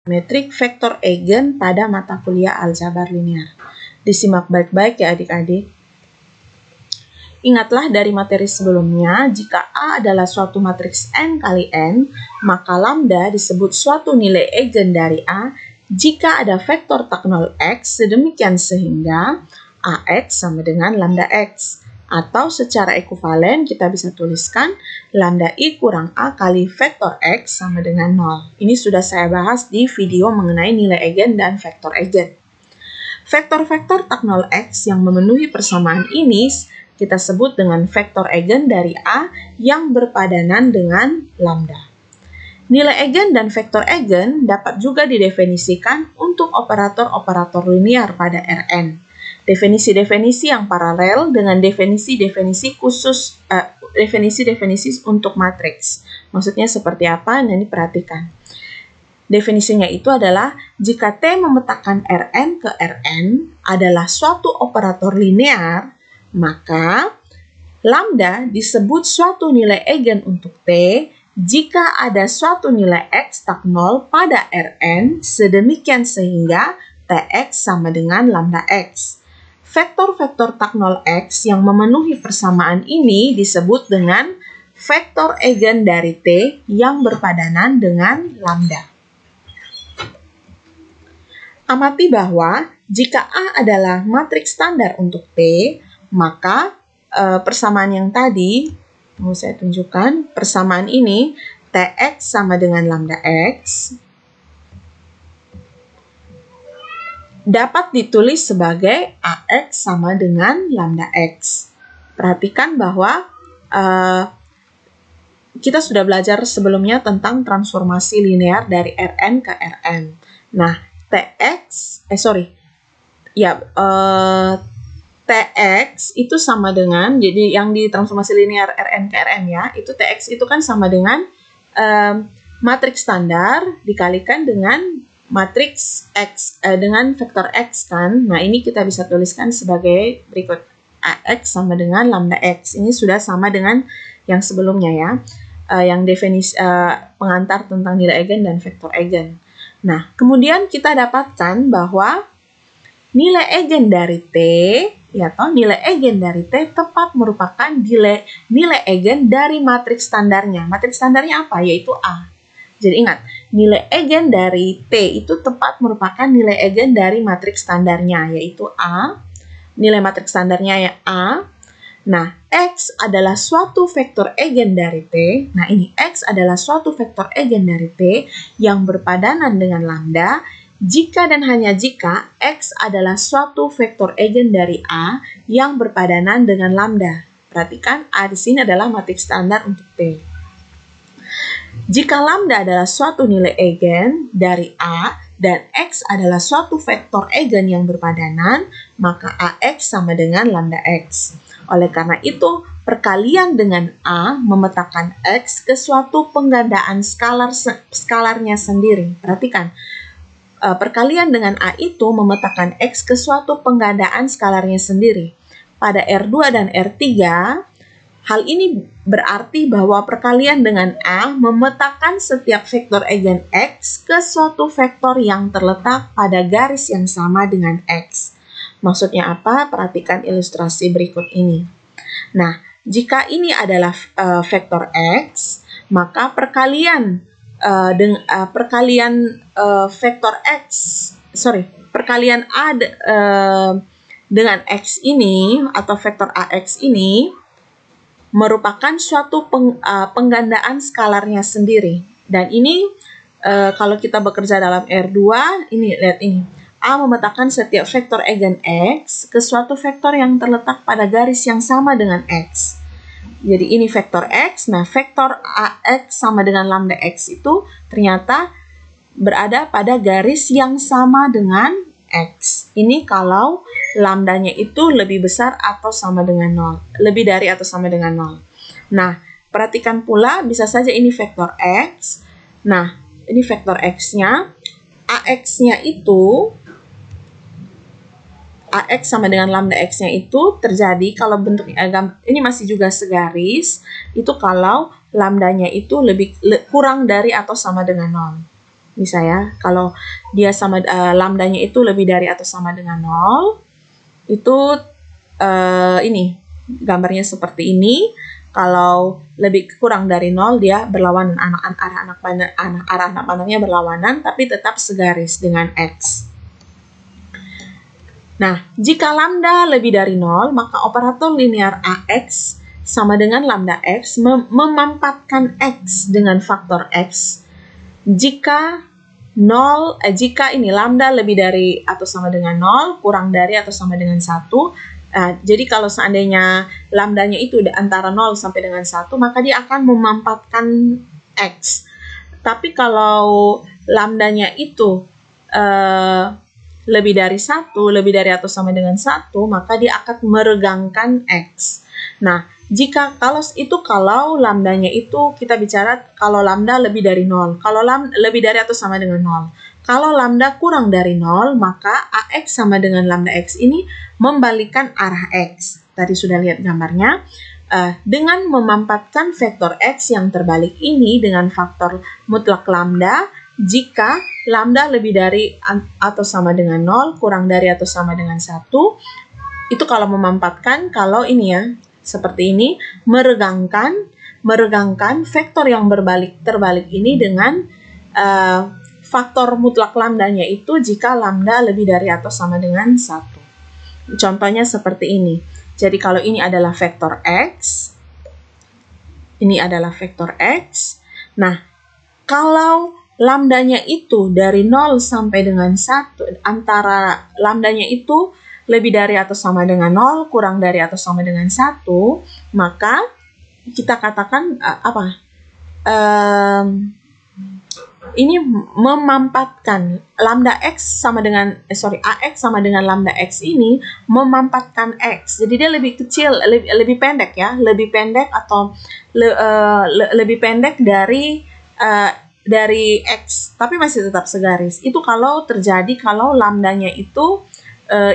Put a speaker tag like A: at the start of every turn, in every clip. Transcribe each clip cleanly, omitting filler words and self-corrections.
A: metrik vektor eigen pada mata kuliah aljabar linear. Disimak baik-baik ya adik-adik. Ingatlah dari materi sebelumnya, jika A adalah suatu matriks n kali n, maka lambda disebut suatu nilai eigen dari A jika ada vektor tak nol x sedemikian sehingga AX sama dengan lambda x. Atau secara ekuvalen kita bisa tuliskan lambda I kurang A kali vektor X sama dengan 0. Ini sudah saya bahas di video mengenai nilai eigen dan vektor eigen. Vektor-vektor tak nol X yang memenuhi persamaan ini kita sebut dengan vektor eigen dari A yang berpadanan dengan lambda. Nilai eigen dan vektor eigen dapat juga didefinisikan untuk operator-operator linear pada Rn. Definisi-definisi yang paralel dengan definisi-definisi khusus, definisi-definisi untuk matriks. Maksudnya seperti apa? Nah, ini perhatikan. Definisinya itu adalah jika T memetakan Rn ke Rn adalah suatu operator linear, maka lambda disebut suatu nilai eigen untuk T jika ada suatu nilai X tak nol pada Rn sedemikian sehingga Tx sama dengan lambda X. Vektor-vektor tak nol X yang memenuhi persamaan ini disebut dengan vektor eigen dari T yang berpadanan dengan lambda. Amati bahwa jika A adalah matriks standar untuk T, maka persamaan yang tadi, mau saya tunjukkan, persamaan ini Tx sama dengan lambda X dapat ditulis sebagai AX sama dengan lambda X. Perhatikan bahwa kita sudah belajar sebelumnya tentang transformasi linear dari Rn ke Rn. Nah, Tx itu sama dengan, jadi yang di transformasi linear Rn ke Rn ya, itu Tx itu kan sama dengan matriks standar dikalikan dengan matriks X dengan vektor X kan. Nah, ini kita bisa tuliskan sebagai berikut. AX sama dengan lambda X. Ini sudah sama dengan yang sebelumnya ya. Yang definisi pengantar tentang nilai eigen dan vektor eigen. Nah, kemudian kita dapatkan bahwa nilai eigen dari T, ya toh, nilai eigen dari T tepat merupakan nilai eigen dari matriks standarnya. Matriks standarnya apa? Yaitu A. Jadi ingat, nilai eigen dari T itu tepat merupakan nilai eigen dari matriks standarnya, yaitu A. Nilai matriks standarnya ya A. Nah, X adalah suatu vektor eigen dari T. Nah, ini X adalah suatu vektor eigen dari T yang berpadanan dengan lambda jika dan hanya jika X adalah suatu vektor eigen dari A yang berpadanan dengan lambda. Perhatikan, A di sini adalah matriks standar untuk T. Jika lambda adalah suatu nilai eigen dari A dan X adalah suatu vektor eigen yang berpadanan, maka AX sama dengan lambda X. Oleh karena itu, perkalian dengan A memetakan X ke suatu penggandaan skalarnya sendiri. Perhatikan, perkalian dengan A itu memetakan X ke suatu penggandaan skalarnya sendiri. Pada R2 dan R3, hal ini berarti bahwa perkalian dengan A memetakan setiap vektor eigen X ke suatu vektor yang terletak pada garis yang sama dengan X. Maksudnya apa? Perhatikan ilustrasi berikut ini. Nah, jika ini adalah vektor X, maka perkalian perkalian A dengan X ini atau vektor AX ini merupakan suatu penggandaan skalarnya sendiri. Dan ini kalau kita bekerja dalam R2, ini lihat ini. A memetakan setiap vektor eigen X ke suatu vektor yang terletak pada garis yang sama dengan X. Jadi ini vektor X, nah vektor AX sama dengan lambda X itu ternyata berada pada garis yang sama dengan X. Ini kalau lambdanya itu lebih besar atau sama dengan 0. Lebih dari atau sama dengan 0. Nah, perhatikan pula bisa saja ini vektor X. Nah, ini vektor X-nya. AX-nya itu, AX sama dengan lambda X-nya itu terjadi kalau bentuknya ini masih juga segaris. Itu kalau lambdanya itu kurang dari atau sama dengan 0. bisa ya. Kalau dia sama lambdanya itu lebih dari atau sama dengan 0, itu ini gambarnya seperti ini. Kalau lebih kurang dari 0, dia berlawanan, arah anak panahnya berlawanan, tapi tetap segaris dengan X. Nah, jika lambda lebih dari 0, maka operator linear AX sama dengan lambda X memampatkan X dengan faktor X. Jika ini lambda lebih dari atau sama dengan 0, kurang dari atau sama dengan 1. Jadi kalau seandainya lambdanya itu antara 0 sampai dengan 1, maka dia akan memampatkan X. Tapi kalau lambdanya itu lebih dari 1, lebih dari atau sama dengan 1, maka dia akan meregangkan X. Nah, kalau lambdanya itu kita bicara kalau lambda lebih dari 0, kalau lebih dari atau sama dengan 0. Kalau lambda kurang dari 0, maka AX sama dengan lambda X ini membalikkan arah X. Tadi sudah lihat gambarnya. Dengan memampatkan vektor X yang terbalik ini dengan faktor mutlak lambda, jika lambda lebih dari atau sama dengan 0, kurang dari atau sama dengan 1, itu kalau memampatkan, kalau ini ya, seperti ini, meregangkan vektor yang terbalik ini dengan faktor mutlak lambdanya itu jika lambda lebih dari atau sama dengan 1. Contohnya seperti ini. Jadi kalau ini adalah vektor X, ini adalah vektor X. Nah, kalau lambdanya itu dari 0 sampai dengan 1, antara lambdanya itu lebih dari atau sama dengan 0, kurang dari atau sama dengan 1, maka kita katakan ini memampatkan lambda X sama dengan AX sama dengan lambda X ini memampatkan X. Jadi dia lebih kecil, lebih pendek ya, lebih pendek atau lebih pendek dari X, tapi masih tetap segaris. Itu kalau terjadi kalau lambdanya itu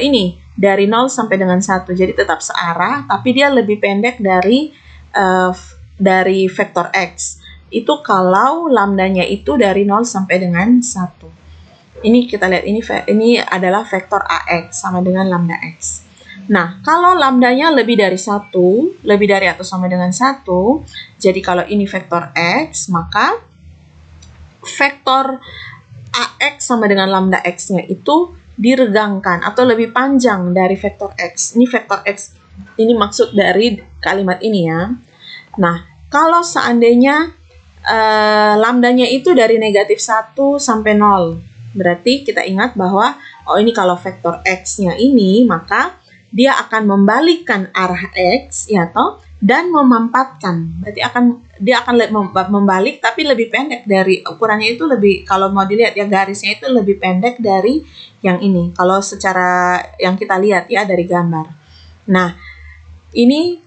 A: ini dari 0 sampai dengan 1, jadi tetap searah, tapi dia lebih pendek dari vektor X. Itu kalau lambdanya itu dari 0 sampai dengan 1. Ini kita lihat, ini adalah vektor AX sama dengan lambda X. Nah, kalau lambdanya lebih dari 1, lebih dari atau sama dengan 1, jadi kalau ini vektor X, maka vektor AX sama dengan lambda X-nya itu diregangkan atau lebih panjang dari vektor X. Ini vektor X, ini maksud dari kalimat ini ya. Nah, kalau seandainya lambdanya itu dari negatif 1 sampai 0, berarti kita ingat bahwa ini kalau vektor X-nya ini, maka dia akan membalikkan arah X ya toh, dan memampatkan. Berarti dia akan membalik tapi lebih pendek dari ukurannya itu, lebih, kalau mau dilihat ya garisnya itu lebih pendek dari yang ini. Kalau secara yang kita lihat ya dari gambar. Nah, ini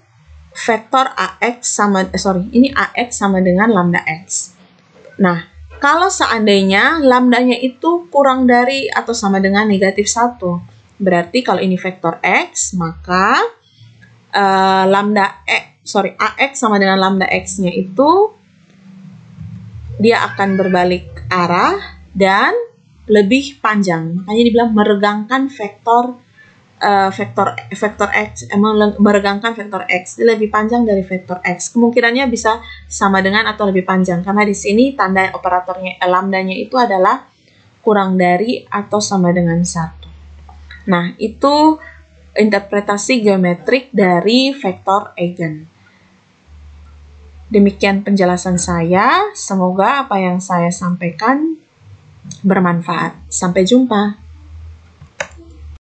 A: vektor AX ini AX sama dengan lambda X. Nah, kalau seandainya lambdanya itu kurang dari atau sama dengan negatif 1, berarti kalau ini vektor X, maka AX sama dengan lambda X-nya itu dia akan berbalik arah dan lebih panjang. Makanya dibilang meregangkan vektor X, meregangkan vektor X, dia lebih panjang dari vektor X. Kemungkinannya bisa sama dengan atau lebih panjang karena di sini tanda operatornya lambdanya itu adalah kurang dari atau sama dengan 1. Nah, itu interpretasi geometrik dari vektor eigen. Demikian penjelasan saya. Semoga apa yang saya sampaikan bermanfaat. Sampai jumpa.